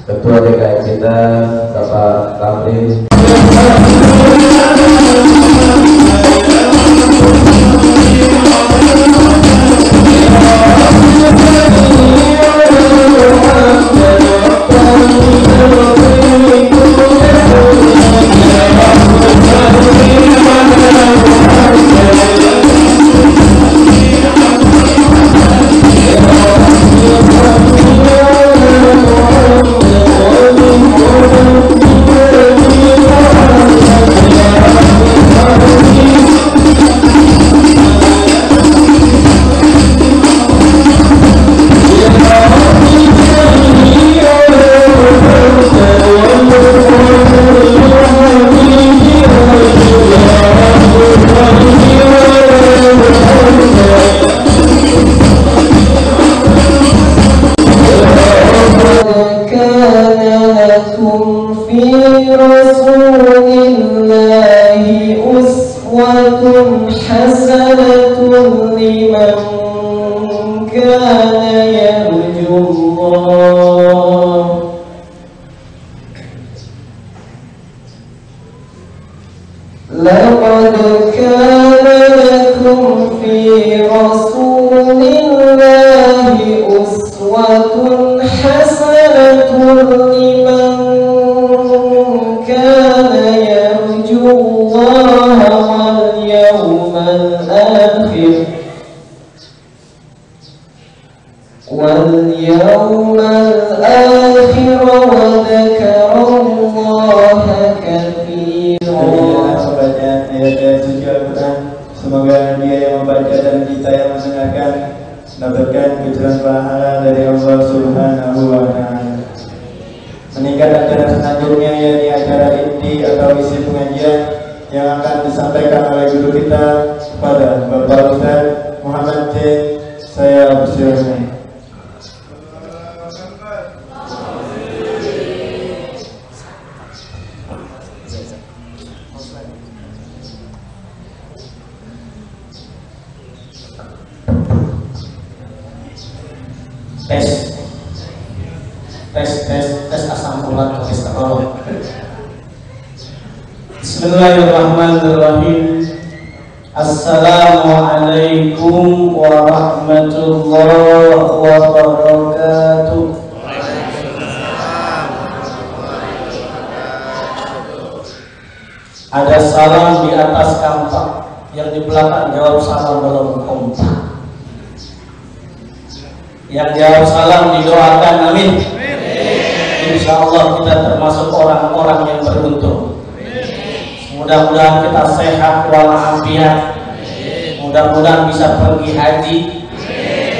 Ketua DKM kita Bapak Kamri. Bismillahirrahmanirrahim. Assalamualaikum warahmatullahi wabarakatuh. Ada salam di atas kampak, yang di belakang jawab salam belum kompak. Yang jawab salam didoakan, amin. Insya Allah kita termasuk orang-orang yang beruntung. Mudah-mudahan kita sehat walafiat. Mudah-mudahan bisa pergi haji,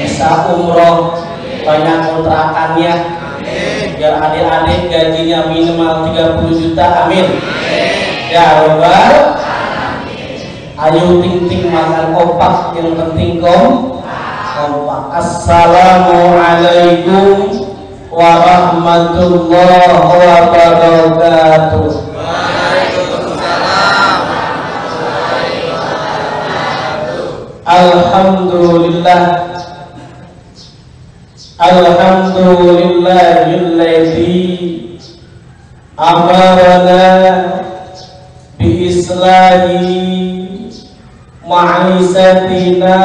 bisa umroh, banyak kontrakannya, biar adik-adik gajinya minimal 30 juta, amin. Ya Rabbal. Ayo ting-ting makan opak, yang penting kompak. Assalamualaikum warahmatullahi wabarakatuh. Alhamdulillah, alhamdulillahilladzi amarana bi islahi ma'isatina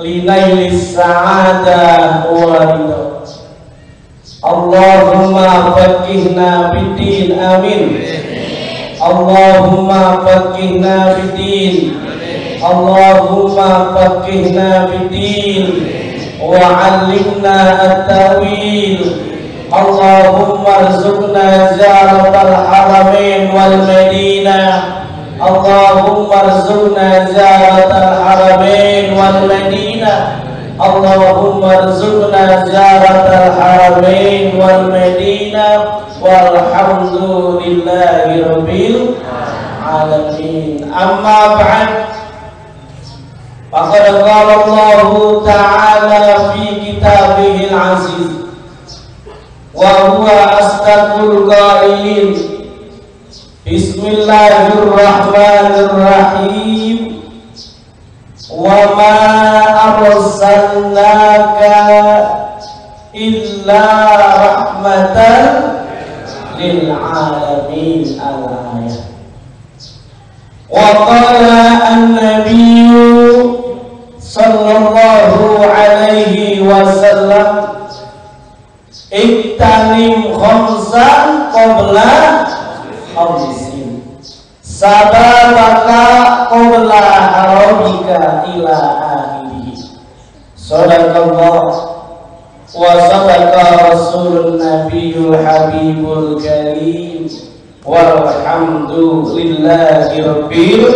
linailis sa'adah wa ridha. Allahumma faqihna bid-din, amin. Allahumma faqihna bid-din. Allahumma faqihna bid-din wa 'allimna at-ta'wil. Allahumma arzuqna ziyaratal haramain wal madinah. Allahumma arzuqna ziyaratal haramain wal madinah. Allahumma arzuqna ziyaratal haramain wal madinah. Walhamdulillahi rabbil alamin. Amma ba'd. Faqad qala Allah ta'ala fi kitabihil aziz wa huwa asdaqul qailin. Bismillahirrahmanirrahim. Wa ma arsalnaka illa rahmatan lil alamin al-ayat. Wa qala an-nabiyyu sallallahu alaihi wasallam iktanim khamsan qabla khamsin sababaka qabla harabika ila akhirih. Sadaqallah wa sadaqa rasulun nabiyul habibul karim walhamdulillahi rabbil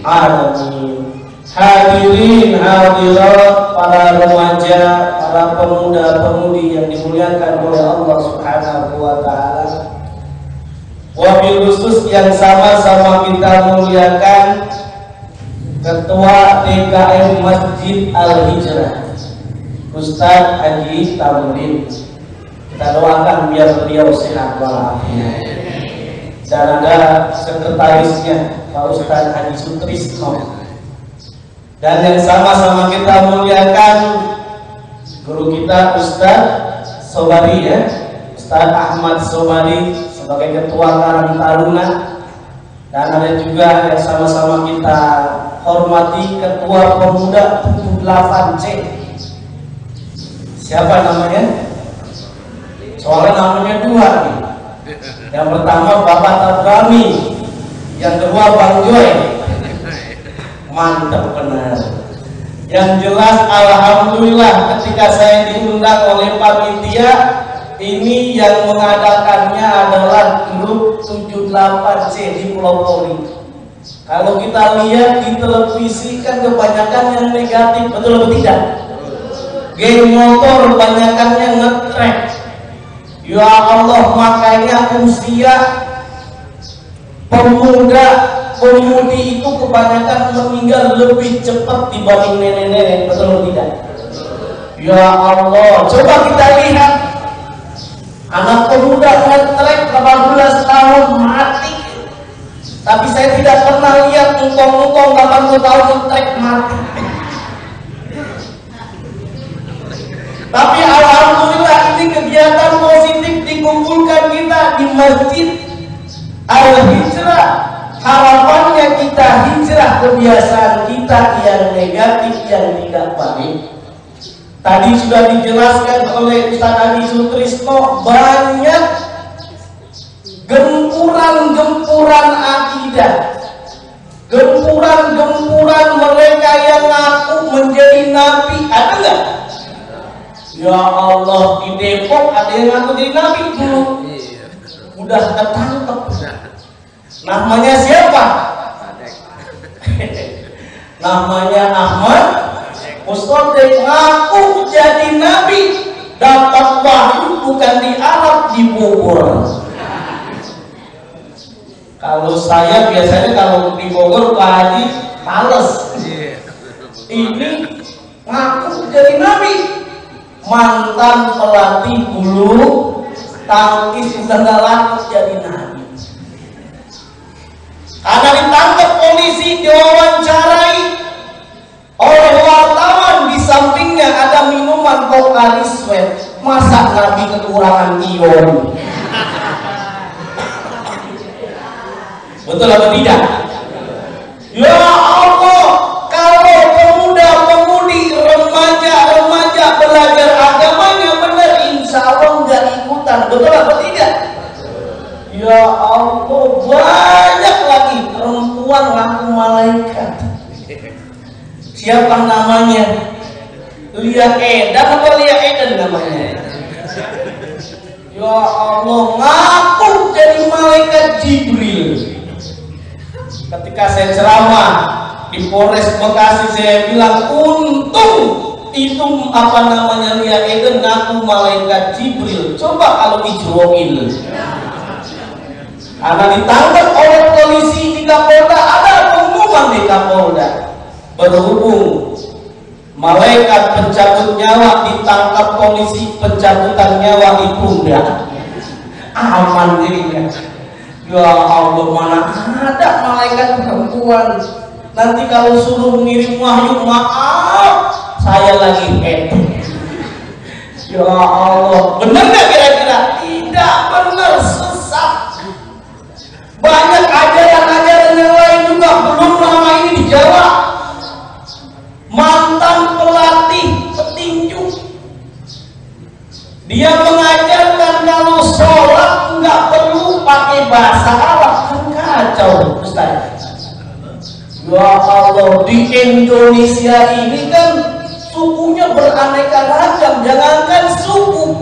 alamin. Hadirin hadirat, para remaja, para pemuda-pemudi yang dimuliakan oleh Allah Subhanahu wa taala. Wabil khusus yang sama-sama kita muliakan Ketua DKM Masjid Al-Hijrah Ustadz Haji Tamrin. Kita doakan biar beliau sehat walafiat. Dan ada sekretarisnya Pak Ustadz Haji Sutrisno. Dan yang sama-sama kita muliakan guru kita Ustadz Sobari, ya, Ustadz Ahmad Sobari sebagai Ketua Karang Taruna. Dan ada juga yang sama-sama kita hormati Ketua Pemuda 78C. Siapa namanya? Soalnya namanya dua nih. Yang pertama Bapak Tabrani, yang kedua Bang Joy. Mantap benar. Yang jelas alhamdulillah ketika saya diundang oleh panitia ini, yang mengadakannya adalah grup 78C di Pulau Poli. Kalau kita lihat di televisi kan kebanyakan yang negatif, betul atau tidak? Geng motor kebanyakan yang nge-track. Ya Allah, makanya usia pemuda-pemudi itu kebanyakan meninggal lebih cepat dibanding nenek-nenek, betul atau tidak? Ya Allah, coba kita lihat anak pemuda nge-track 18 tahun mati. Tapi saya tidak pernah lihat ngkong-ngkong 80 tahun nge-track mati. Tapi alhamdulillah ini kegiatan positif dikumpulkan kita di Masjid Al-Hijrah. Harapannya kita hijrah kebiasaan kita yang negatif, yang tidak baik. Tadi sudah dijelaskan oleh Ustaz Haji Sutrisno, banyak gempuran-gempuran akidah, gempuran-gempuran mereka yang ngaku menjadi nabi. Ada nggak? Ya Allah, di Depok ada yang ngaku jadi nabi dulu, udah ketangkep. Namanya siapa? Namanya Ahmad Mustodek, ngaku jadi nabi, dapat wahyu bukan di Arab, di Bogor. Kalau saya biasanya kalau di Bogor Pak Haji males. Ini ngaku jadi nabi, mantan pelatih bulu tangkis sudah nggak laku jadi nabi. Karena ditangkap polisi, diwawancarai oleh wartawan, di sampingnya ada minuman Pocari Sweat. Masa nabi kekurangan ion? Betul atau tidak? Ya Allah, kalau pemuda-pemudi, remaja-remaja belajar agamanya benar, insya Allah nggak ikutan. Betul atau tidak? Ya Allah, banyak lagi perempuan ngaku malaikat. Siapa namanya? Lia Edan apa Lia Eden namanya? Ya Allah, ngaku jadi malaikat Jibril. Ketika saya ceramah di Polres Bekasi, saya bilang untung itu apa namanya Lia Eden ngaku malaikat Jibril. Coba kalau Israel. Karena ditangkap oleh polisi di Kapolda, ada pengumuman di Kapolda, berhubung malaikat pencabut nyawa ditangkap polisi, pencabutan nyawa ditunda, aman dirinya. Ya Allah, mana ada malaikat perempuan. Nanti kalau suruh ngirim wahyu, maaf saya lagi head. Ya Allah, benar nggak kira-kira? Dia mengajarkan kalau sholat nggak perlu pakai bahasa Arab, kan kacau Ustaz. Ya Allah, di Indonesia ini kan sukunya beraneka ragam, jangankan suku,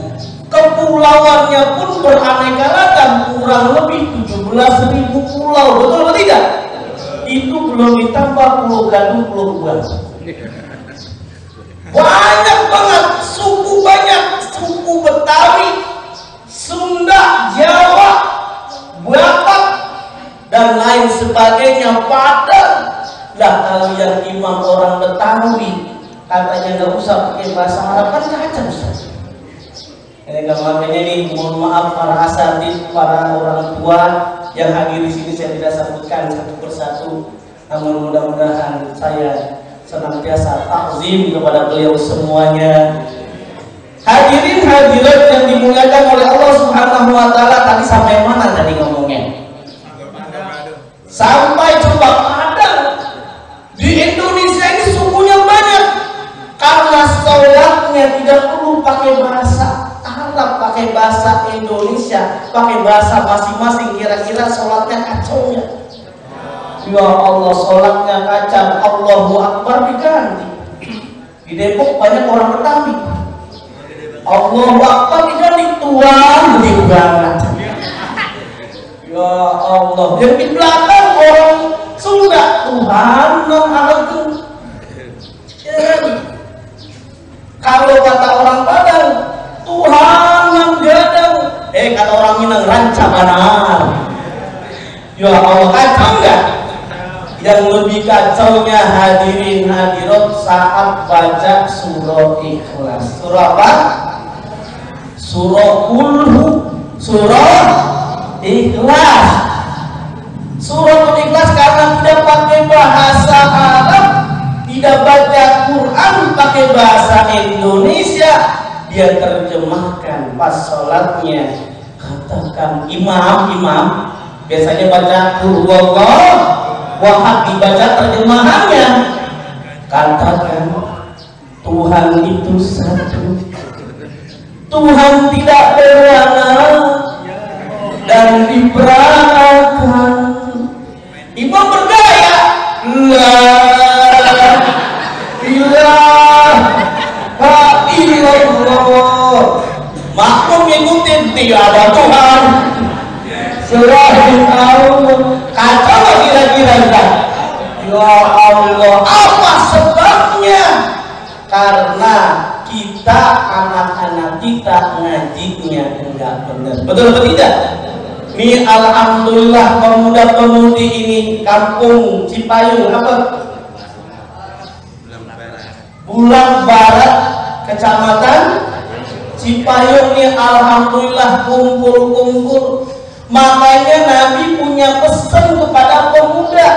kepulauannya pun beraneka ragam, kurang lebih 17.000 pulau, betul atau tidak? Itu belum ditambah Pulau Gadung, Pulau Ruang. Banyak banget suku, banyak suku Betawi, Sunda, Jawa, Batak dan lain sebagainya. Padahal lah kalau yang imam orang Betawi katanya nggak usah pakai bahasa Arab, kan kacau Ustaz. Makanya nih, mohon maaf para asatidz, para orang tua yang hadir di sini, saya tidak sebutkan satu persatu, namun mudah-mudahan saya senantiasa takzim kepada beliau semuanya. Hadirin hadirat yang dimuliakan oleh Allah Subhanahu wa taala, tadi sampai mana tadi ngomongnya? Sampai coba Padang. Di Indonesia ini sukunya banyak. Karena sholatnya tidak perlu pakai bahasa Arab, pakai bahasa Indonesia, pakai bahasa masing-masing, kira-kira sholatnya kacaunya. Ya Allah, sholatnya kacau, Allahu Akbar diganti. Di Depok banyak orang Betawi, Allahu Akbar diganti, Tuhan gede banget. Ya Allah, yang di belakang orang Sunda, Tuhan non agung. Kalau kata orang Padang, Tuhan non gadang. Kata orang Minang, ranca banar. Ya Allah, kacau enggak? Yang lebih kacaunya hadirin hadirat saat baca surah Ikhlas. Surah apa? Surah Kulhu, surah Ikhlas. Surah Ikhlas karena tidak pakai bahasa Arab, tidak baca Quran pakai bahasa Indonesia, dia terjemahkan pas sholatnya. Katakan imam biasanya baca Qur'an, wahab dibaca terjemahannya. Katakan Tuhan itu satu, Tuhan tidak beranak dan diperanakan. Imam berdaya, la ilaha illallah. Makmum ngikutin, tidak ada Tuhan selain Allah. Kacau gak kira-kira kan? Ya Allah, apa sebabnya? Karena kita, anak-anak kita ngajinya enggak benar. Betul atau tidak? Nih alhamdulillah pemuda-pemudi ini kampung Cipayung apa? Bulan Barat, Kecamatan Cipayung nih alhamdulillah kumpul-kumpul. Makanya Nabi punya pesan kepada pemuda.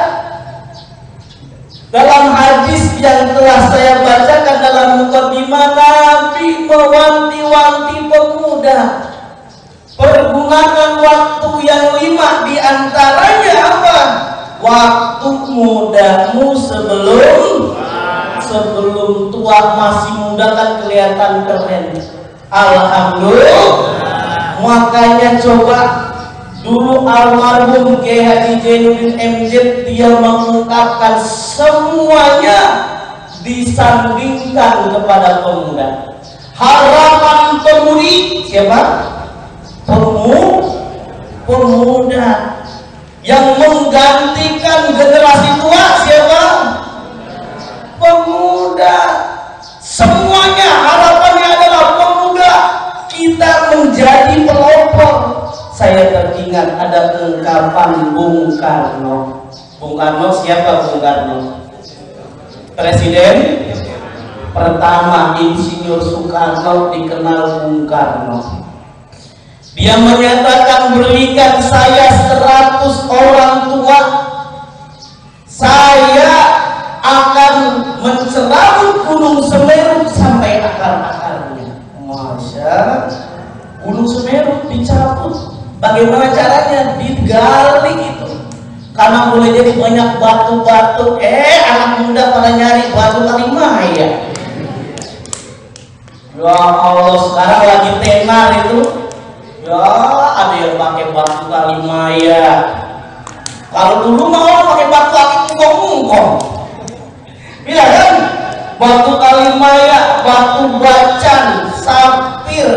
Dalam hadis yang telah saya bacakan dalam mukadimah, Nabi mewanti-wanti pemuda, pergunakan waktu yang 5, diantaranya apa? Waktu mudamu sebelum tua. Masih muda kan kelihatan keren. Alhamdulillah. Makanya coba dulu almarhum Kiai Haji Jainuddin MZ, dia mengungkapkan semuanya disandingkan kepada pemuda. Harapan pemudi siapa? Pemuda. Yang menggantikan generasi tua siapa? Pemuda. Semuanya harapannya adalah pemuda. Kita menjadi pelopor. Saya teringat ada ungkapan Bung Karno. Bung Karno siapa Bung Karno? Presiden pertama Insinyur Soekarno dikenal Bung Karno. Dia menyatakan, berikan saya 100 orang tua, saya akan mencerabut Gunung Semeru sampai akar-akarnya. Masya, Gunung Semeru dicabut. Bagaimana caranya? Digali itu. Karena boleh jadi banyak batu-batu. Anak muda pada nyari batu dari mana ya? Ya Ya Allah, sekarang lagi tenar itu. Ya, ada yang pakai batu kalimaya. Kalau dulu mah orang pakai batu akik ungkong-ungkong. Iya kan? Batu kalimaya, batu bacan, sapir,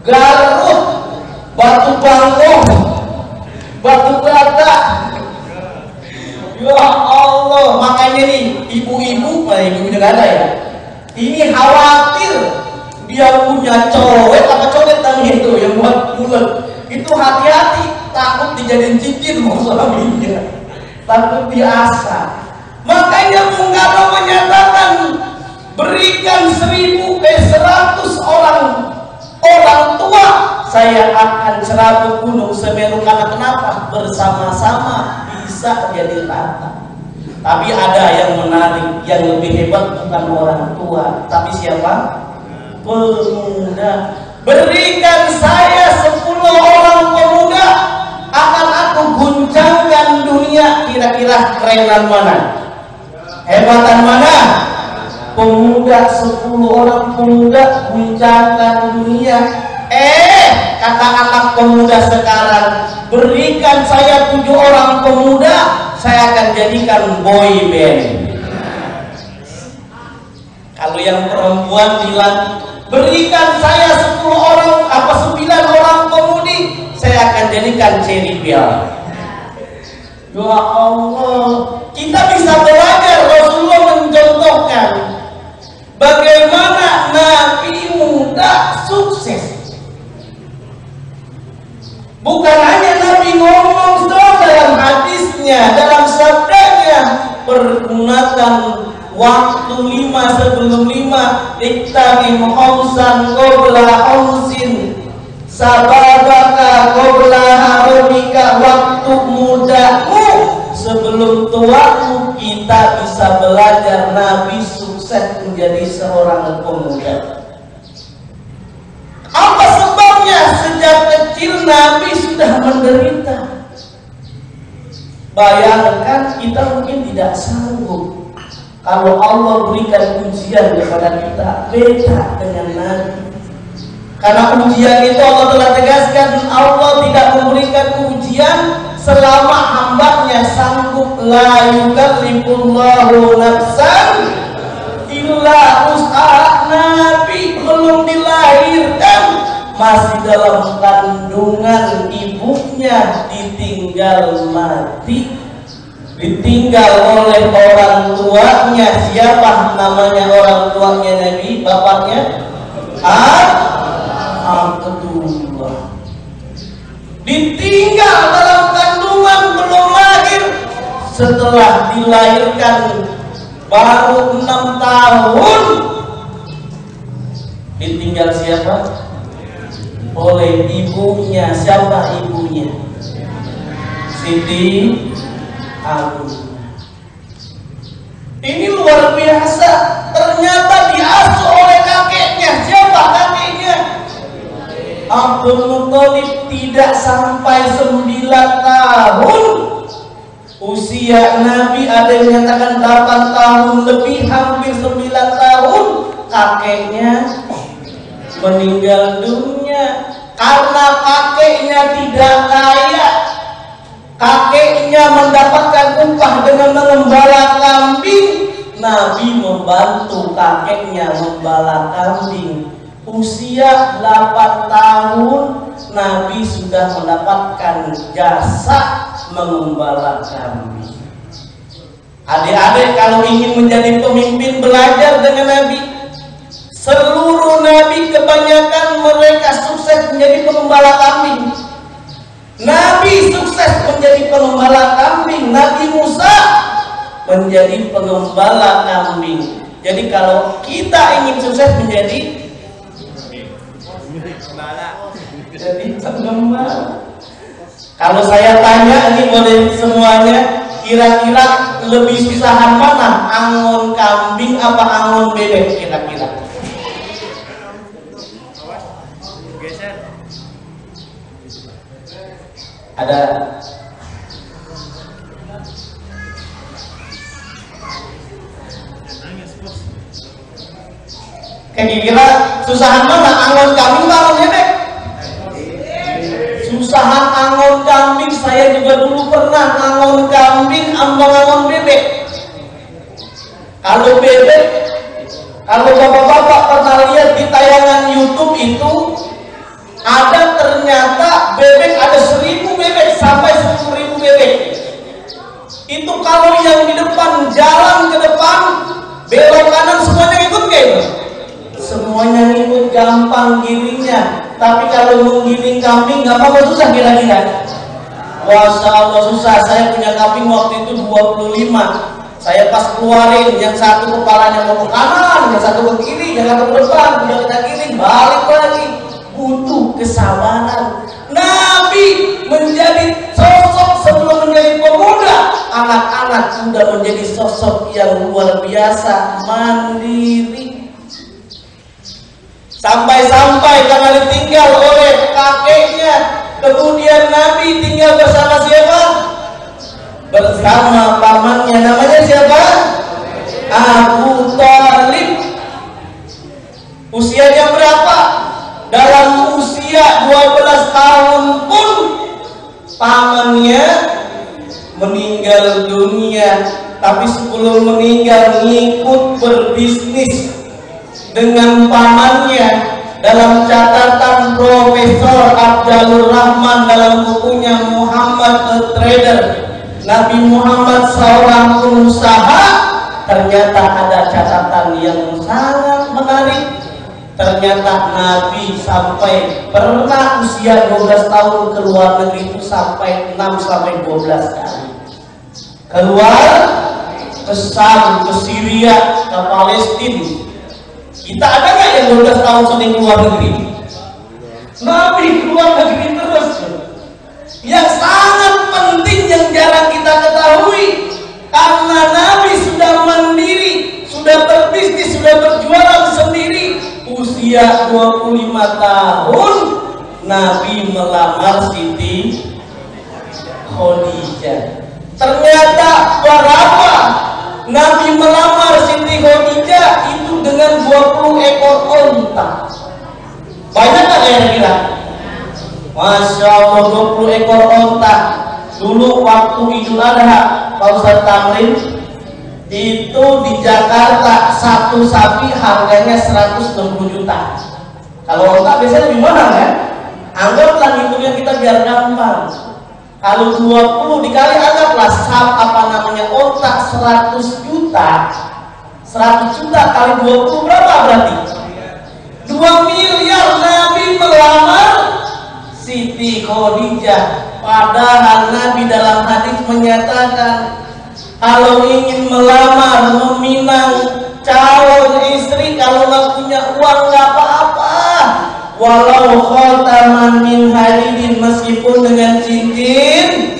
garut, batu bangkong, batu bata. Ya Allah, makanya nih ibu-ibu, ibu-ibu nggak ada ya. Ini khawatir dia punya cowek apa cowek tadi itu yang buat mulut. Itu hati-hati, takut dijadiin cincin mau suaminya, takut diasah. Makanya Bung Karno menyatakan berikan 100 orang tua, saya akan cerabut gunung Semeru. Karena kenapa? Bersama-sama bisa jadi rata. Tapi ada yang menarik, yang lebih hebat bukan orang tua, tapi siapa? Pemuda. Berikan saya 10 orang pemuda, akan aku guncangkan dunia. Kira-kira kerenan mana? Hebatan mana? Pemuda, 10 orang pemuda guncangkan dunia. Kata anak pemuda sekarang, berikan saya 7 orang pemuda, saya akan jadikan boy band. Kalau yang perempuan bilang, berikan saya 9 orang pemudi, saya akan jadikan cherry bell. Ya Allah, kita bisa belajar. Rasulullah mencontohkan bagaimana Nabi muda sukses. Bukan hanya Nabi ngomong dalam hadisnya, dalam sabdanya, pergunakan waktu 5 sebelum 5, iktaqim khamsan qabla khamsin, sababaka qabla haramika. Waktu mudamu sebelum tuamu. Kita bisa belajar Nabi sukses menjadi seorang pemuda. Apa sebabnya? Sejak kecil Nabi sudah menderita. Bayangkan kita mungkin tidak sanggup kalau Allah berikan ujian kepada kita, beda dengan Nabi. Karena ujian itu Allah telah tegaskan, Allah tidak memberikan ujian selama hambanya sanggup. La yukallifullahu nafsan illa wus'aha. Nabi belum dilahirkan, masih dalam kandungan ibunya, ditinggal mati, ditinggal oleh orang tuanya. Siapa namanya orang tuanya Nabi? Bapaknya Abdullah. Ditinggal dalam kandungan, belum lahir. Setelah dilahirkan baru 6 tahun, ditinggal siapa? Oleh ibunya. Siapa ibunya? Siti Aminah. Ini luar biasa. Ternyata diasuh oleh kakeknya. Siapa kakeknya? Abdul Muthalib. Tidak sampai 9 tahun usia Nabi, ada yang menyatakan 8 tahun lebih, hampir 9 tahun, kakeknya meninggal dunia. Karena kakeknya tidak kaya, kakeknya mendapatkan upah dengan mengembala kambing, Nabi membantu kakeknya membala kambing. Usia 8 tahun Nabi sudah mendapatkan jasa mengembala kambing. Adik-adik kalau ingin menjadi pemimpin, belajar dengan Nabi. Seluruh Nabi kebanyakan mereka sukses menjadi pengembala kambing. Nabi sukses menjadi pengembala kambing. Nabi Musa menjadi pengembala kambing. Jadi kalau kita ingin sukses menjadi pengembala. Kalau saya tanya ini boleh semuanya, kira-kira lebih susahan mana? Angon kambing apa angon bebek kira-kira? Ada kira-kira Susahan mana? Angon kambing bangun bebek. Susahan angon kambing, saya juga dulu pernah angon kambing, angon bebek. Kalau bebek, kalau bapak-bapak pernah lihat di tayangan YouTube itu, ada ternyata bebek, ada 1000 bebek sampai 10.000 bebek. Itu kalau yang di depan, jalan ke depan, belok kanan semuanya ikut gitu. Semuanya ikut, gampang giringnya. Tapi kalau menggiring kambing gampang atau susah kira-kira? Masya Allah susah. Saya punya kambing waktu itu 25. Saya pas keluarin, yang satu kepalanya mau ke kanan, yang satu ke kiri, yang satu ke depan, udah kita giring, balik lagi. Butuh kesabaran. Nabi menjadi sosok sebelum menjadi pemuda, anak-anak sudah menjadi sosok yang luar biasa, mandiri. Sampai-sampai karena ditinggal oleh kakeknya, kemudian Nabi tinggal bersama siapa? Bersama pamannya, namanya siapa? Abu Thalib. Usianya berapa? Dalam usia 12 tahun pun pamannya meninggal dunia. Tapi sebelum meninggal ngikut berbisnis dengan pamannya. Dalam catatan Profesor Abdul Rahman dalam bukunya Muhammad the Trader, Nabi Muhammad seorang pengusaha, ternyata ada catatan yang sangat menarik. Ternyata Nabi sampai pernah usia 12 tahun keluar negeri itu sampai 6-12 kali. Keluar ke Syam, ke Syria, ke Palestina. Kita ada nggak yang 12 tahun sering keluar negeri? Nabi keluar negeri terus. Yang sangat penting yang jarang kita ketahui, karena Nabi sudah mandiri, sudah berbisnis, sudah berjualan sendiri. Usia 25 tahun Nabi melamar Siti Khadijah. Ternyata berapa? Nabi melamar Siti Khadijah itu dengan 20 ekor onta. Banyak nggak kira-kira? Masya Allah, 20 ekor onta. Dulu waktu Idul Adha, Pak Ustadz Tamrin, itu di Jakarta satu sapi harganya 160 juta. Kalau onta biasanya lebih mahal kan? Anggaplah hitungnya kita biar gampang. Kalau 20 dikali, anggaplah onta 100 juta. 100 juta kali 20 berapa berarti? 2 miliar. Nabi melamar Siti Khadijah. Padahal Nabi dalam hadis menyatakan, kalau ingin melamar, meminang calon istri, kalau nggak punya uang nggak apa-apa. Walau khataman min hadidin, meskipun dengan cincin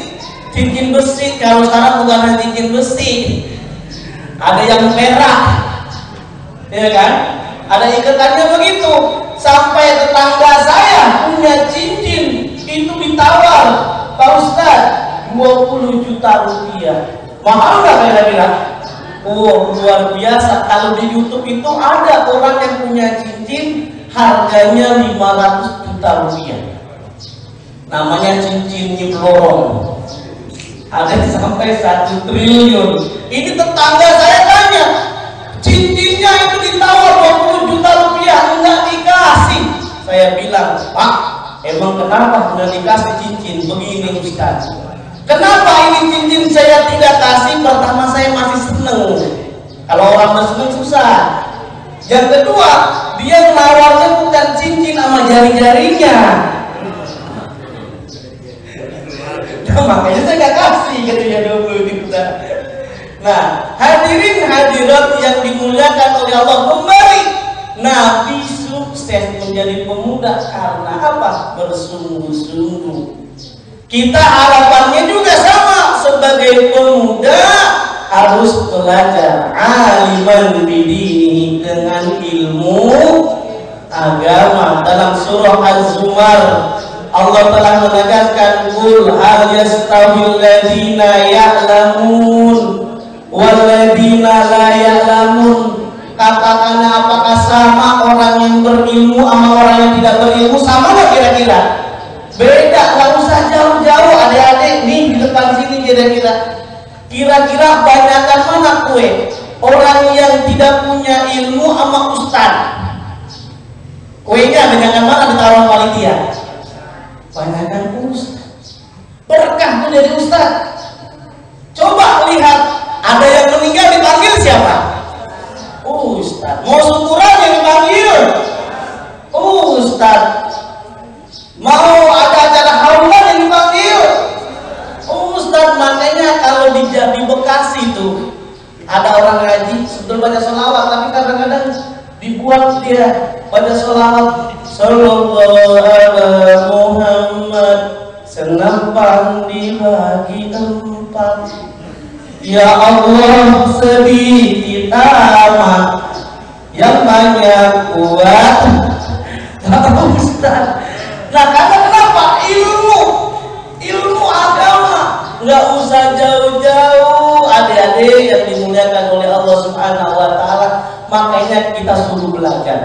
besi. Kalau sekarang bukan cincin besi, ada yang perak, ya kan? Ada ikatannya begitu. Sampai tetangga saya punya cincin itu ditawar, Pak Ustaz, 20 juta rupiah. Mahal nggak kira-kira? Oh, luar biasa. Kalau di YouTube itu ada orang yang punya cincin harganya 500 juta rupiah. Namanya cincin nyiblorong. Ada sampai 1 triliun. Ini tetangga saya tanya, cincinnya itu ditawar 20 juta rupiah, enggak dikasih. Saya bilang, Pak, emang kenapa enggak dikasih cincin? Begini Ustaz, kenapa ini cincin saya tidak kasih? Pertama, saya masih seneng. Kalau orang udah seneng susah. Yang kedua, dia nawarnya bukan cincin sama jari-jarinya. Nah, makanya saya nggak kasih katanya 20 juta. Nah, hadirin hadirat yang dimuliakan oleh Allah, kembali Nabi sukses menjadi pemuda karena apa? Bersungguh-sungguh. Kita harapannya juga sama, sebagai pemuda harus belajar aliman bidinihi, dengan ilmu agama. Dalam surah Az-Zumar Allah telah menegaskan, qul hal yastawil ladzina ya'lamun wal ladzina la ya'lamun. Katakanlah, apakah sama orang yang berilmu sama orang yang tidak berilmu sama nggak kira-kira? Beda, nggak usah jauh-jauh. Adik-adik nih di depan sini kira-kira banyakan mana kue? Orang yang tidak punya ilmu sama ustad. Kuenya banyakan mana ditaruh panitia? Banyakan ustad. Berkah tuh jadi ustad. Coba lihat, ada yang meninggal dipanggil siapa? Ustad. Mau syukuran yang dipanggil? Ustad. Mau ada acara haulan yang dipanggil? Ustad. Makanya kalau di Bekasi tuh ada orang ngaji sebetulnya baca sholawat, tapi kadang-kadang dibuat dia baca sholawat sallallahu alaihi Muhammad senapan dibagi 4. Ya Allah sedikit amat yang banyak kuat. Ustaz. Nah karena kenapa? Ilmu agama nggak usah jauh-jauh. Adik-adik yang dimuliakan oleh Allah Subhanahu Wa Taala, makanya kita suruh belajar.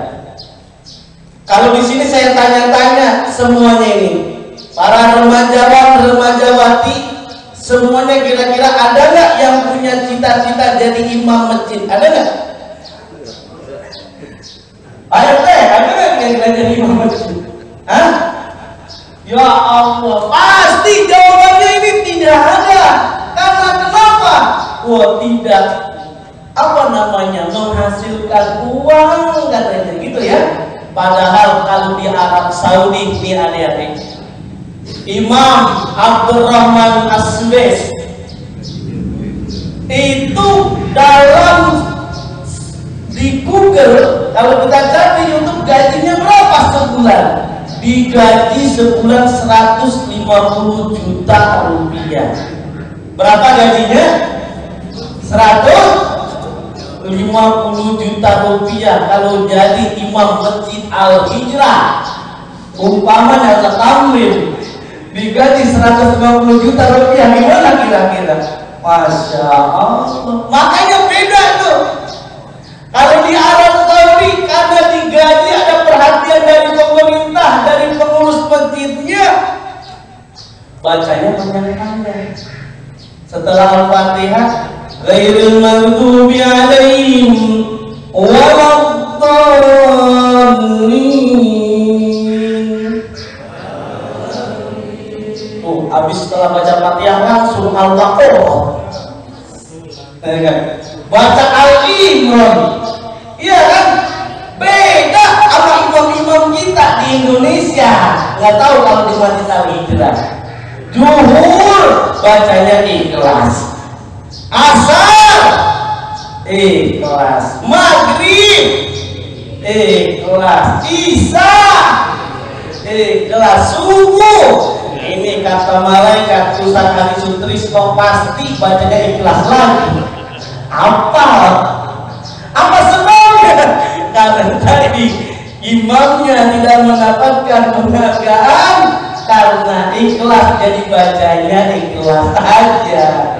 Kalau di sini saya tanya-tanya semuanya ini, para remajawan, remajawati, semuanya kira-kira ada nggak yang punya cita-cita jadi imam masjid? Ada nggak? Ada nggak yang jadi imam masjid? Hah? Ya Allah, pasti jawabannya ini tidak ada. Karena kenapa? Wah tidak, apa namanya, menghasilkan uang katanya gitu ya. Padahal kalau di Arab Saudi nih adik-adik, Imam Abdurrahman As-Suais itu dalam di Google, kalau kita cari di YouTube, gajinya berapa sebulan? Digaji sebulan 150 juta rupiah. Berapa gajinya? 150 juta rupiah kalau jadi imam Masjid Al-Hijrah. Umpamanya sekambil digaji 150 juta rupiah, gimana kira-kira? Masya Allah. Makanya beda tuh. Kalau di Arab Saudi karena digaji, ada perhatian dari pemerintah, dari pengurus masjidnya, bacanya panjang-panjang. Setelah Al-Fatihah, ghairil maghdubi alaihim waladdallin. Tuh, habis setelah baca Fatihah langsung Al-Baqarah. Baca Al-Imran. Iya kan? Beda sama imam-imam kita di Indonesia. Nggak tahu kalau di Masjid Al-Hijrah. Zuhur bacanya ikhlas, asar ikhlas, maghrib ikhlas, isya ikhlas, subuh ini kata malaikat Ustaz Ali Sutrisno pasti bacanya ikhlas lagi. Apa sebabnya? Karena tadi imamnya tidak mendapatkan penghargaan karena ikhlas, jadi bacanya ikhlas aja.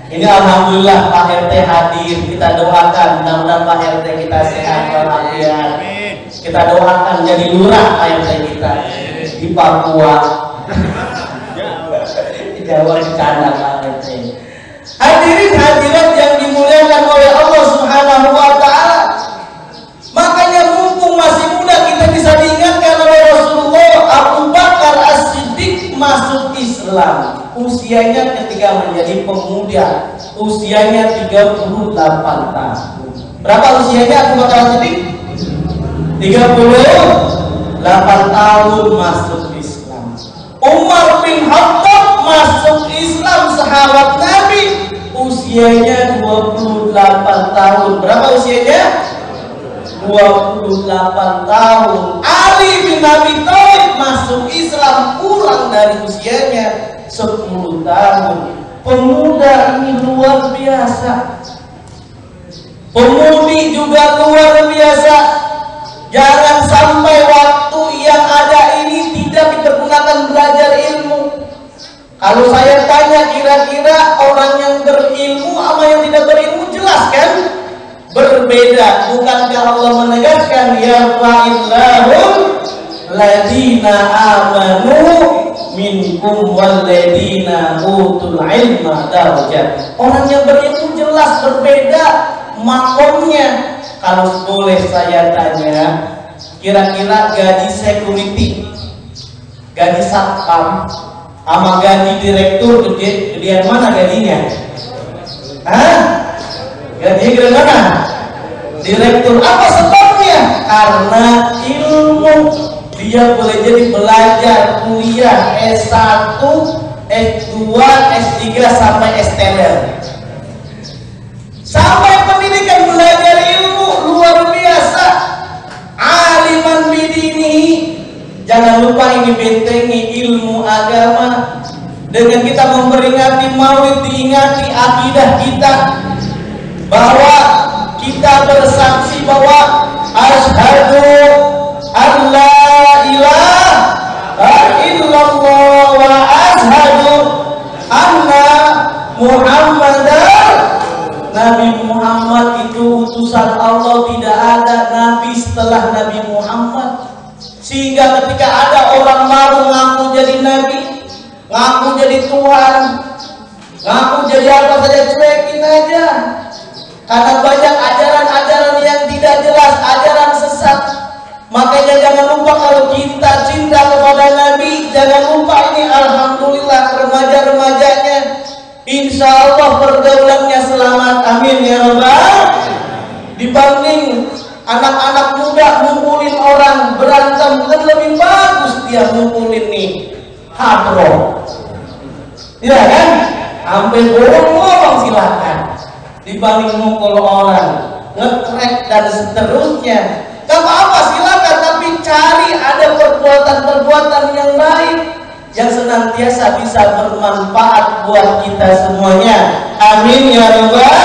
Ini alhamdulillah Pak RT hadir, kita doakan mudah-mudahan Pak RT kita sehat walafiat. Kita doakan jadi lurah Pak RT kita di Papua. Di Jawa bercanda Pak RT. Hadirin hadirat yang dimuliakan oleh Allah Subhanahu Wa Taala. Makanya mumpung masih muda kita bisa diingatkan oleh Rasulullah. Abu Bakar As-Siddiq masuk Islam usianya ketika menjadi pemuda, usianya 38 tahun. Berapa usianya Abu Bakar As-Siddiq? 38 tahun masuk Islam. Umar bin Khattab masuk Islam, sahabat Nabi, usianya 28 tahun. Berapa usianya? 28 tahun. Ali bin Abi Thalib masuk Islam pulang dari usianya 10 tahun. Pemuda ini luar biasa. Pemudi juga luar biasa. Jangan sampai waktu yang ada ini tidak dipergunakan belajar ilmu. Kalau saya tanya kira-kira orang yang berilmu sama yang tidak berilmu, jelas kan? berbeda. Bukankah Allah menegaskan yarfa'illahul ladina amanu minkum walladina utul ilma darajat. Orang yang berilmu jelas berbeda makomnya. Kalau boleh saya tanya, kira-kira gaji security, gaji satpam, sama gaji direktur gedean mana gajinya? Hah? Gaji gedean mana? Direktur. Apa sebabnya? Karena ilmu. Dia boleh jadi belajar kuliah S1, S2, S3 sampai S-teler. Sampai pendidikan belajar ilmu luar biasa. Aliman bidini. Jangan lupa ini bentengi ilmu agama. Dengan kita memperingati Maulid, diingati akidah kita bahwa kita bersaksi bahwa asyhadu alla ilaha illallah wa asyhadu anna Muhammadar. Nabi Muhammad itu utusan Allah, tidak ada nabi setelah Nabi Muhammad. Sehingga ketika ada orang mau ngaku jadi nabi, ngaku jadi Tuhan, ngaku jadi apa saja, cuekin aja. Karena banyak ajaran-ajaran yang tidak jelas, ajaran sesat. Makanya jangan lupa kalau kita cinta kepada Nabi, jangan lupa ini alhamdulillah remaja-remajanya insya Allah pergaulannya selamat, amin ya rabbal. Dibanding anak-anak muda ngumpulin orang berantem, kan lebih bagus dia ngumpulin nih hadroh, ya kan? Sampai bolong silakan, dibanding ngumpul orang ngekrek dan seterusnya. Gak apa-apa silakan, tapi cari ada perbuatan-perbuatan yang baik yang senantiasa bisa bermanfaat buat kita semuanya, amin ya rabbal.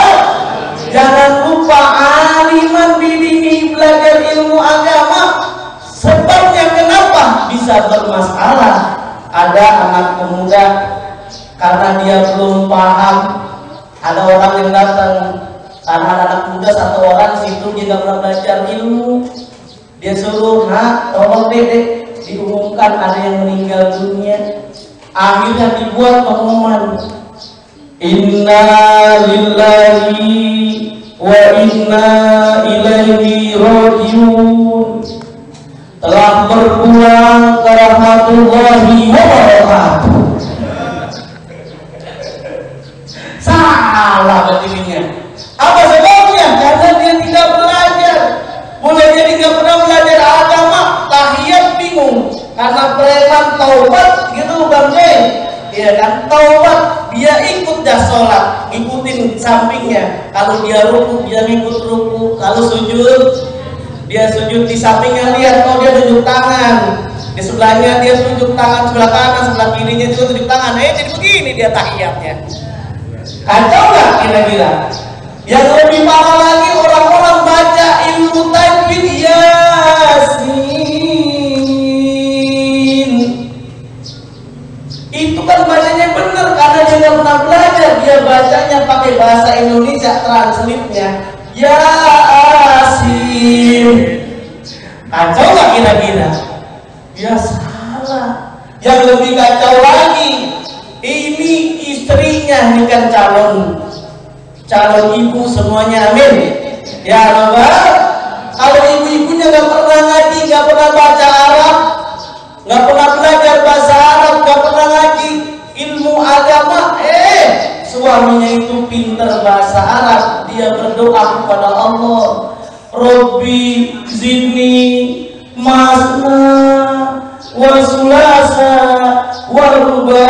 Jangan lupa aliman bidini, belajar ilmu agama. Sebabnya kenapa bisa bermasalah? Ada anak pemuda karena dia belum paham. Ada orang yang datang karena anak muda satu orang situ, dia nggak pernah belajar ilmu. Dia suruh, nah tolong dedek diumumkan ada yang meninggal dunia. Akhirnya dibuat pengumuman, inna lillahi wa inna ilaihi rajiun, telah berpulang ke rahmatullahi wabarakatuh. Salah bacanya. Apa sebabnya? Karena dia tidak belajar. Boleh jadi nggak pernah belajar agama, tahiyat bingung. Karena preman taubat gitu Bang Jay. Iya kan, taubat dia ikut dah sholat, ngikutin sampingnya. Kalau dia ruku dia ngikut ruku, kalau sujud dia sujud di sampingnya, lihat oh dia tunjuk tangan, di sebelahnya dia tunjuk tangan, sebelah kanan, sebelah kirinya juga tunjuk tangan. Jadi begini dia tahiyatnya. Kacau nggak kira-kira? Yang lebih parah lagi, orang-orang baca ilmu tajwid Yasin. Itu kan bacanya benar karena dia nggak pernah belajar. Dia bacanya pakai bahasa Indonesia, translate-nya Yasin. Kacau nggak kira-kira? Ya salah. Yang lebih kacau lagi, ini istrinya, ini kan calon ibu semuanya, amin ya rabbal. Kalau ibu-ibunya nggak pernah ngaji, nggak pernah baca Arab, nggak pernah belajar bahasa Arab, nggak pernah ngaji ilmu agama, suaminya itu pintar bahasa Arab, dia berdoa kepada Allah, Robbi zidni masna wa sulasa wa ruba.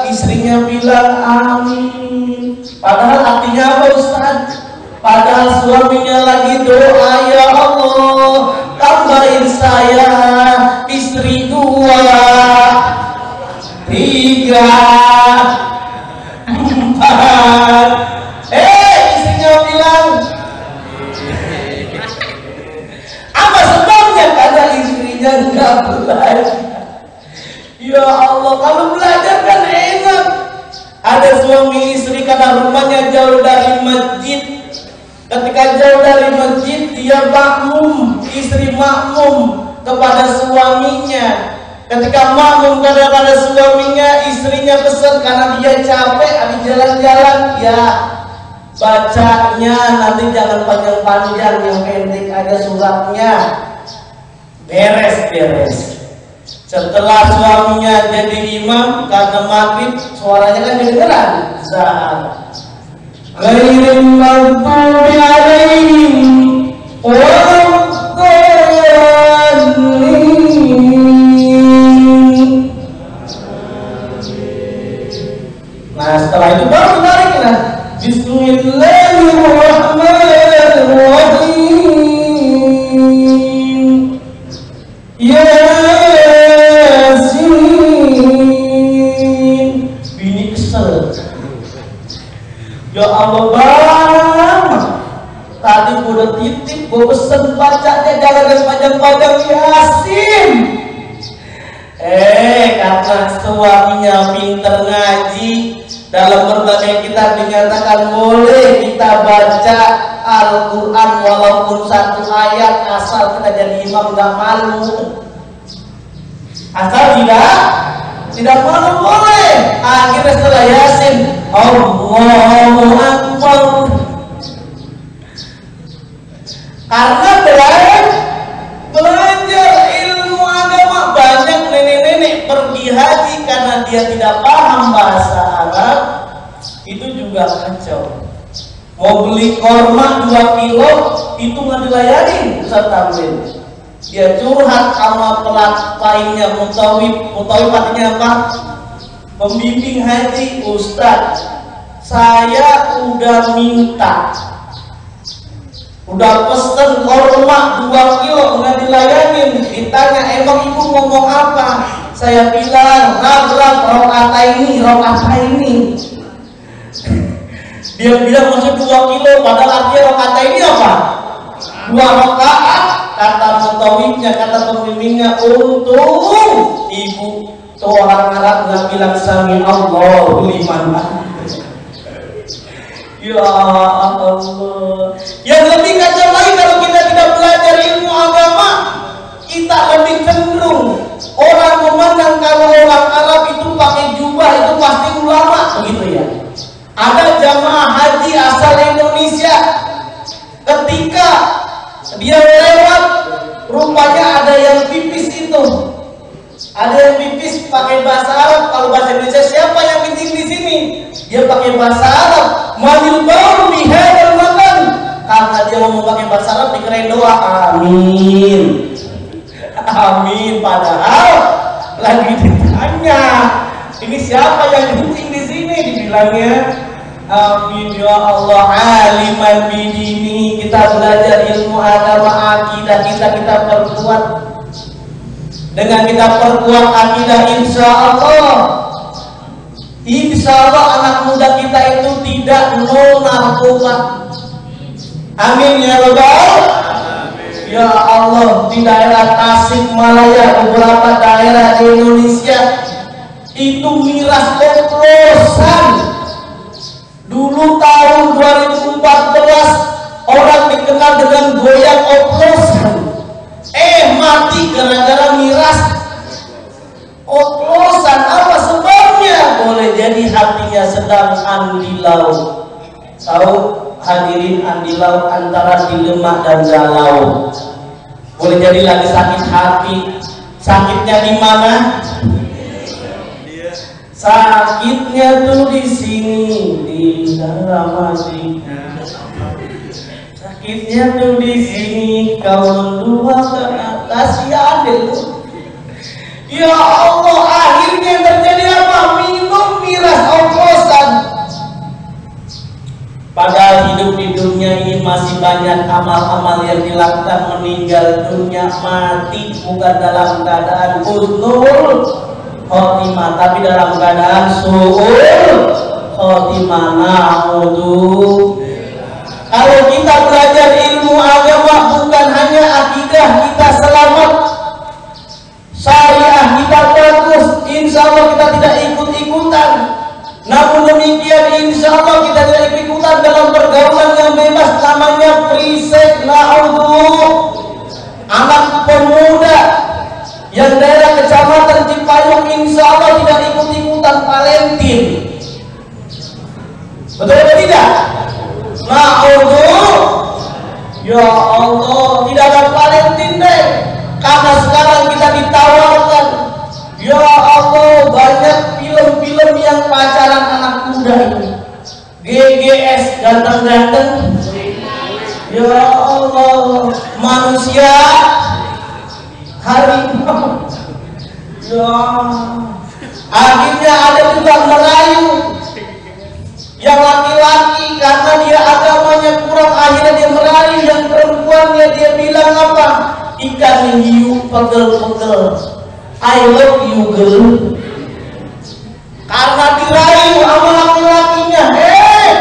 Istrinya bilang amin. Padahal artinya apa Ustaz? Padahal suaminya lagi doa, ya Allah tambahin saya istri 2, 3, 4. Istrinya bilang apa sebabnya? Karena istrinya nggak belajar. Ya Allah, kalau belajar kan enak. Ada suami istri karena rumahnya jauh dari masjid. Ketika jauh dari dia makmum, istri makmum kepada suaminya. Ketika makmum kepada suaminya, istrinya pesan karena dia capek habis jalan-jalan, ya bacanya nanti jangan panjang-panjang, yang pendek aja suratnya. Beres. Setelah suaminya jadi imam, karena maghrib suaranya kan kedengeran, saat ghairil maghdubi alaihim waladdallin. Nah setelah itu baru tarik lah. Bismillahirrahmanirrahim. Yasin. Bini kesel. Ya Allah bang, tadi gue udah titip, gue pesen bacanya jangan panjang-panjang Yasin. Karena suaminya pinter ngaji, dalam berbagai kitab dinyatakan boleh kita baca Al-Quran walaupun satu ayat, asal kita jadi imam gak malu. Asal tidak malu boleh. Akhirnya setelah Yasin, Allahu Akbar. Karena belajar ilmu agama, banyak nenek-nenek pergi haji karena dia tidak paham bahasa Arab, itu juga kacau. Mau beli korma 2 kilo itu nggak dilayanin Ustaz Tamrin. Dia curhat sama lainnya, mutawif artinya apa? Pembimbing haji. Ustaz, saya udah minta, udah pesen korma 2 kilo nggak dilayanin. Ditanya emang ibu ngomong apa? Saya bilang nabrak rokaat ini. Dia bilang maksud 2 kilo, padahal artinya rokaat ini apa? 2 rakaat. Kata mutawifnya, kata pembimbingnya, untung ibu tuh orang Arab nggak bilang sami Allahu liman hamidah. Ya Allah. Yang lebih kacau lagi kalau kita tidak belajar ilmu agama, kita lebih cenderung orang memandang kalau orang Arab itu pakai jubah itu pasti ulama, begitu ya. Ada jamaah haji asal Indonesia, ketika dia lewat, rupanya ada yang pipis itu. Ada yang pipis pakai bahasa Arab. Kalau bahasa Indonesia siapa yang kencing di sini? Dia pakai bahasa Arab. Manil baru bihadal makan. Karena dia mau pakai bahasa Arab dikirain doa. Amin. Amin. Padahal lagi ditanya, ini siapa yang kencing di sini? Dibilangnya amin ya Allah. Aliman bidini. Kita belajar ilmu agama, akidah kita perkuat. Dengan kita perkuat akidah, insya Allah anak muda kita itu tidak nol narkoba. Amin ya Rabbal. Ya Allah, di daerah Tasikmalaya, beberapa daerah di Indonesia itu miras oplosan. Dulu tahun 2014 orang dikenal dengan goyang oplosan. Mati gara-gara miras oplosan. Apa sebabnya? Boleh jadi hatinya sedang andilau. Tahu hadirin andilau antara dilema dan galau. Boleh jadi lagi sakit hati. Sakitnya di mana? Sakitnya tuh di sini, di dalam hati. Sakitnya tuh di sini, kau mendua ke atas, ya adil. Ya Allah, akhirnya terjadi apa? Minum miras oplosan. Padahal hidup di dunia ini masih banyak amal-amal yang dilakukan, meninggal dunia mati bukan dalam keadaan husnul khotimah, tapi dalam keadaan su'ul khotimah. Na'udzu. Kalau kita belajar ilmu agama, bukan hanya akidah kita selamat, syariah kita bagus, insya Allah kita tidak ikut-ikutan. Namun demikian insya Allah kita tidak ikut-ikutan dalam pergaulan yang bebas, namanya free sex. Na'udzu jemputan Valentine. Betul atau tidak? Nah, ya Allah, tidak ada Valentine deh. Karena sekarang kita ditawarkan, ya Allah, banyak film-film yang pacaran anak muda ini. GGS, ganteng-ganteng. Ya Allah, manusia harimau. Ya, akhirnya ada juga merayu yang laki-laki karena dia agamanya kurang, akhirnya dia merayu yang perempuannya. Dia bilang apa? Ikan hiu pegel-pegel, I love you girl. Karena dirayu sama laki-lakinya,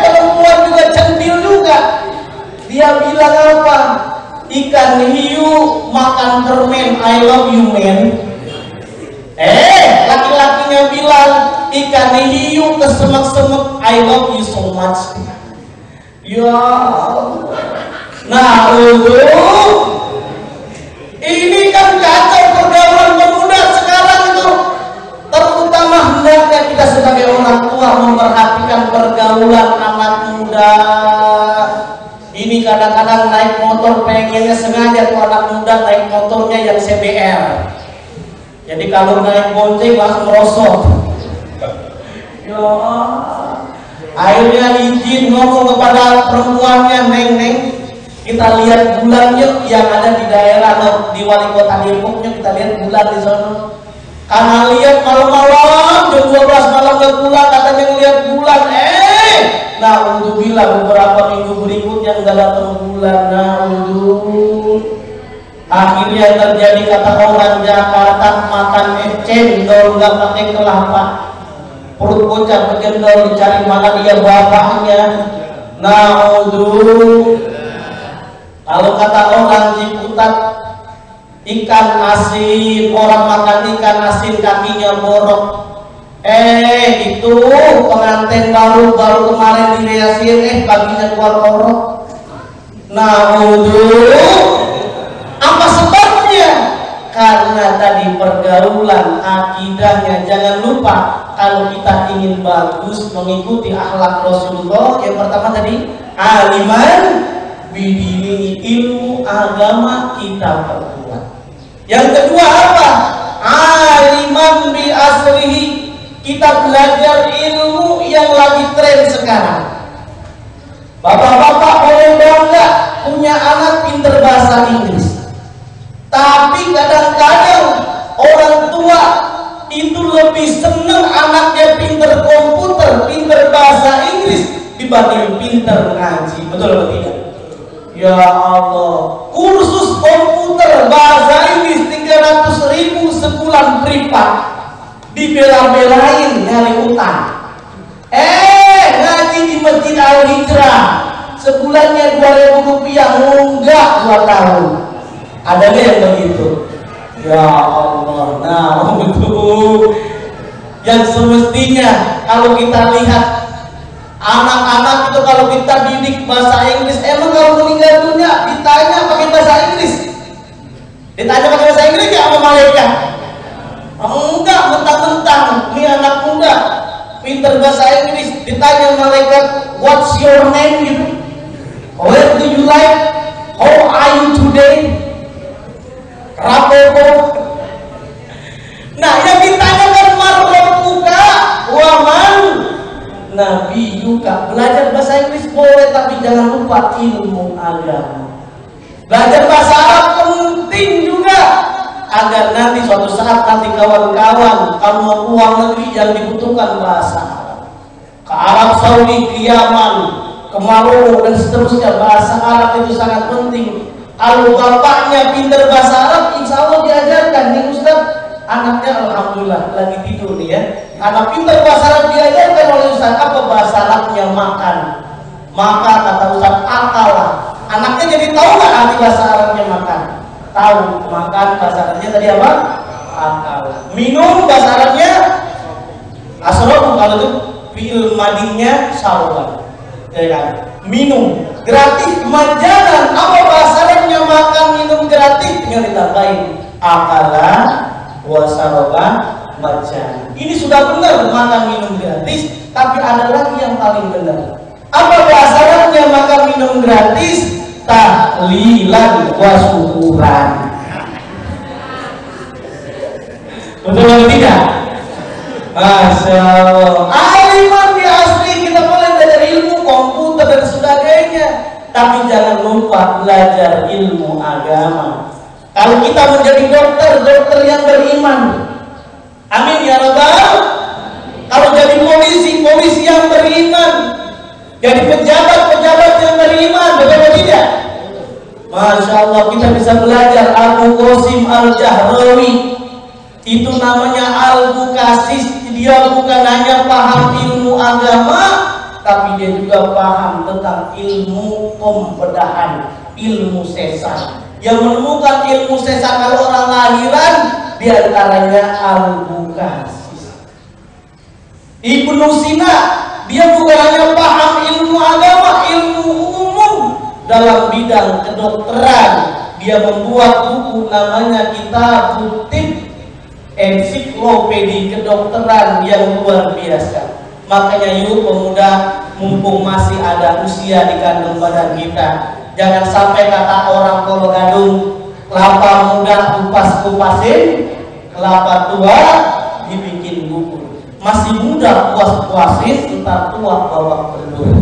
perempuan juga centil juga. Dia bilang apa? Ikan hiu makan permen, I love you man. Laki-lakinya bilang ikan hiu kesemek-semek, I love you so much. Ya Allah. Nah, ini kan kacau pergaulan pemuda sekarang itu. Terutama hendaknya kita sebagai orang tua memperhatikan pergaulan anak muda. Ini kadang-kadang naik motor pengennya sengaja tuh anak muda naik motornya yang CBR. Jadi kalau naik bonceng langsung merosot. Ya, akhirnya izin ngomong kepada perempuannya, neng, kita lihat bulan yuk yang ada di daerah di wali kota Depoknya, kita lihat bulan di sana. Karena lihat malam-malam jam 12 malam ke bulan, katanya ngelihat bulan. Nah, untuk bilang beberapa minggu berikutnya nggak datang bulan. Nah, akhirnya terjadi kata orang Jakarta, makan cendol nggak pakai kelapa. Perut bocah bergendol dicari mana dia bapaknya. Nah, kalau kata orang Ciputat, ikan asin, orang makan ikan asin kakinya borok. Itu pengantin baru kemarin direasin, baginya keluar orok. Nah, apa sebabnya? Karena tadi pergaulan, akidahnya. Jangan lupa kalau kita ingin bagus mengikuti akhlak Rasulullah, yang pertama tadi aliman bidini, ilmu agama kita perkuat. Yang kedua apa? Aliman bi asrihi, kita belajar ilmu yang lagi tren sekarang. Bapak-bapak boleh bangga punya anak pinter bahasa Inggris. Tapi kadang-kadang orang tua itu lebih senang anaknya pinter komputer, pinter bahasa Inggris dibanding pinter ngaji. Betul atau tidak? Ya Allah, kursus komputer bahasa Inggris 300.000 sebulan privat, dibela-belain nyari utang. Ngaji di Masjid Al-Hijrah sebulannya 2.000 rupiah, nunggak 2 tahun. Ada nggak yang begitu? Ya Allah. Nah, betul. Yang semestinya kalau kita lihat anak-anak itu, kalau kita didik bahasa Inggris, emang kalau meninggal dunia ditanya pakai bahasa Inggris? Ditanya pakai bahasa Inggris ya sama malaikat? Enggak, mentang-mentang ini anak muda pinter bahasa Inggris, ditanya malaikat, what's your name gitu? Where do you like? How are you today? Rapopo. Nah, yang ditanya kan marrobuka waman Nabi Yuka. Belajar bahasa Inggris boleh, tapi jangan lupa ilmu agama. Belajar bahasa Arab penting juga, agar nanti suatu saat nanti kawan-kawan kamu mau keluar negeri yang dibutuhkan bahasa Arab, ke Arab Saudi, ke Yaman, ke Maroko dan seterusnya, bahasa Arab itu sangat penting. Kalau bapaknya pintar bahasa Arab, insya Allah diajarkan. Nih Ustaz, anaknya alhamdulillah lagi tidur nih ya, anak pintar bahasa Arab diajarkan oleh Ustaz. Apa bahasa Arabnya? Makan. Maka kata Ustaz, akalah. Anaknya jadi tahu nggak arti bahasa Arabnya makan? Tahu. Makan bahasa Arabnya tadi apa? Akal. Minum bahasa Arabnya asrobu, kalau itu fi'il madinya syarban. Ya kan? Minum gratis, majalan. Apa bahasa Arabnya makan minum gratis? Tinggal ditambahin akala wa syaraba baca. Ini sudah benar makan minum gratis, tapi ada lagi yang paling benar. Apa syaratnya makan minum gratis? Tahlilan wa syukuran. Betul atau tidak? Masya Allah. Aliman di asli, kita boleh belajar ilmu komputer dan sebagainya, tapi jangan lupa belajar ilmu agama. Kalau kita menjadi dokter yang beriman, amin ya rabbal. Kalau jadi polisi yang beriman, jadi pejabat yang beriman, betul atau tidak? Masya Allah, kita bisa belajar Abu Qasim Al-Jahrawi. Itu namanya Al-Bukasis. Dia bukan hanya paham ilmu agama, tapi dia juga paham tentang ilmu pembedahan, ilmu sesar. Yang menemukan ilmu sesar kalau orang lahiran, diantaranya Al-Bukasis. Ibnu Sina, dia bukan hanya paham ilmu agama, ilmu umum dalam bidang kedokteran. Dia membuat buku namanya Kitabut Tibb, ensiklopedi kedokteran yang luar biasa. Makanya yuk pemuda, mumpung masih ada usia di kandung badan kita, jangan sampai kata orang Pulau Gadung, kelapa muda kupas-kupasin, kelapa tua dibikin bubur. Masih muda puas-puasin, entar tua bawa belur.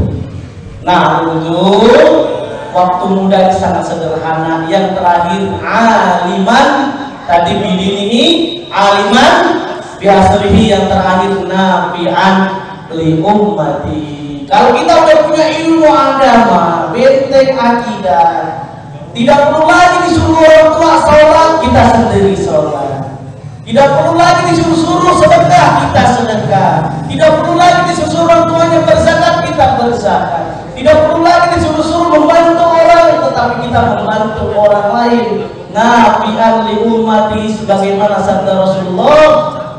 Nah, ujung waktu muda ini sangat sederhana. Yang terakhir aliman, tadi bidin ini aliman biasrihi, yang terakhir nafi'an li ummati. Kalau kita udah punya ilmu agama, benteng akidah, tidak perlu lagi disuruh orang tua sholat, kita sendiri sholat. Tidak perlu lagi disuruh sedekah, kita sedekah. Tidak perlu lagi disuruh orang tuanya berzakat, kita berzakat. Tidak perlu lagi disuruh membantu orang, tetapi kita membantu orang lain. Nafi'an li ummati, sebagaimana sabda Rasulullah,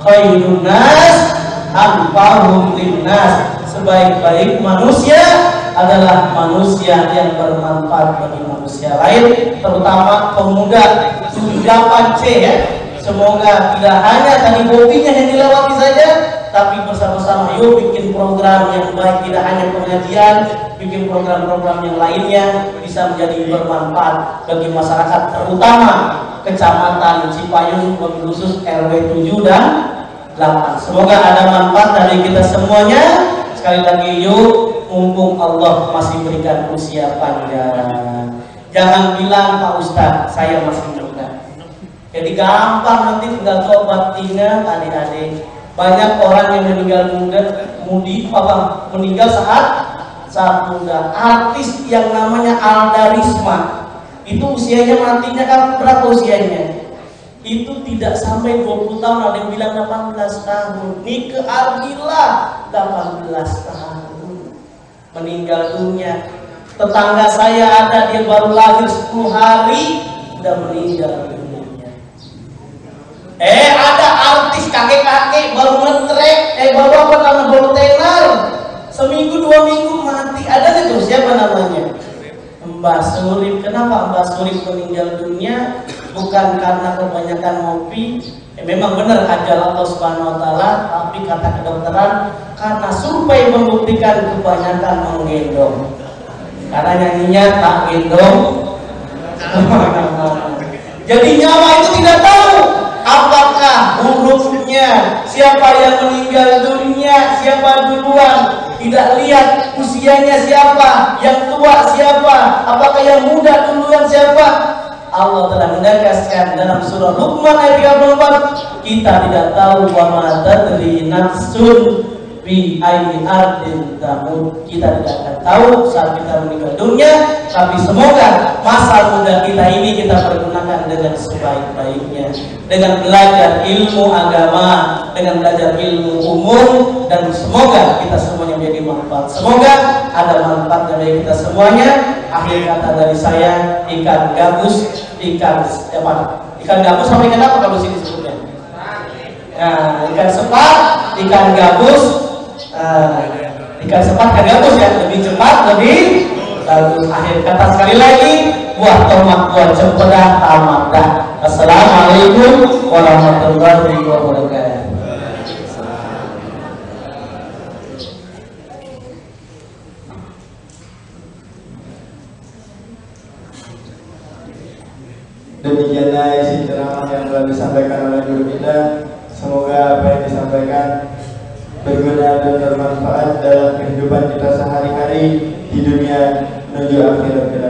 khairun nas anfa'uhum linnas. Sebaik-baik manusia adalah manusia yang bermanfaat bagi manusia lain, terutama pemuda 78C ya. Semoga tidak hanya tadi hobinya yang dilewati saja, tapi bersama-sama yuk bikin program yang baik, tidak hanya pengajian, bikin program-program yang lainnya bisa menjadi bermanfaat bagi masyarakat, terutama Kecamatan Cipayung, wabil khusus RW 7 dan 8. Semoga ada manfaat dari kita semuanya. Sekali lagi yuk, mumpung Allah masih berikan usia panjang, jangan bilang Pak Ustadz saya masih muda. Jadi gampang nanti tinggal tobat. Tinggal adik-adik, banyak orang yang meninggal meninggal saat muda. Artis yang namanya Alda Risma itu usianya matinya kan berapa usianya? Itu tidak sampai 20 tahun, ada yang bilang 18 tahun. Nike Ardila 18 tahun meninggal dunia. Tetangga saya ada, dia baru lahir 10 hari udah meninggal dunia. Ada artis kakek-kakek baru ngetrek, baru tenar, seminggu 2 minggu mati. Ada itu siapa namanya? Mbah Surip. Kenapa Mbah Surip meninggal dunia? Bukan karena kebanyakan ngopi, memang benar ajal Allah Subhanahu wa taala, tapi kata kedokteran karena survei membuktikan kebanyakan menggendong. Karena nyanyinya tak gendong. Jadi nyawa itu tidak tahu apakah hurufnya, siapa yang meninggal dunia, siapa duluan, tidak lihat usianya siapa, yang tua siapa, apakah yang muda duluan siapa. Allah telah menegaskan dalam surah Luqman ayat 34, kita tidak tahu wa ma tadri nafsun bi ayyi ardin tamut. Kita tidak akan tahu saat kita meninggal dunia, tapi semoga masa muda kita ini kita pergunakan dengan sebaik-baiknya, dengan belajar ilmu agama, dengan belajar ilmu umum, dan semoga kita semuanya menjadi manfaat. Semoga ada manfaat dari kita semuanya. Akhir kata dari saya, ikan gabus sama ikan apa kalau sini sebutnya? Nah, ikan sepat, ikan gabus, ikan sepat, ikan gabus ya, lebih cepat, lebih bagus. Akhir kata sekali lagi, buah tomat, buah cempedak, tamat dah. Assalamualaikum warahmatullahi wabarakatuh. Demikianlah isi ceramah yang telah disampaikan oleh guru kita. Semoga apa yang disampaikan berguna dan bermanfaat dalam kehidupan kita sehari-hari di dunia menuju akhirat.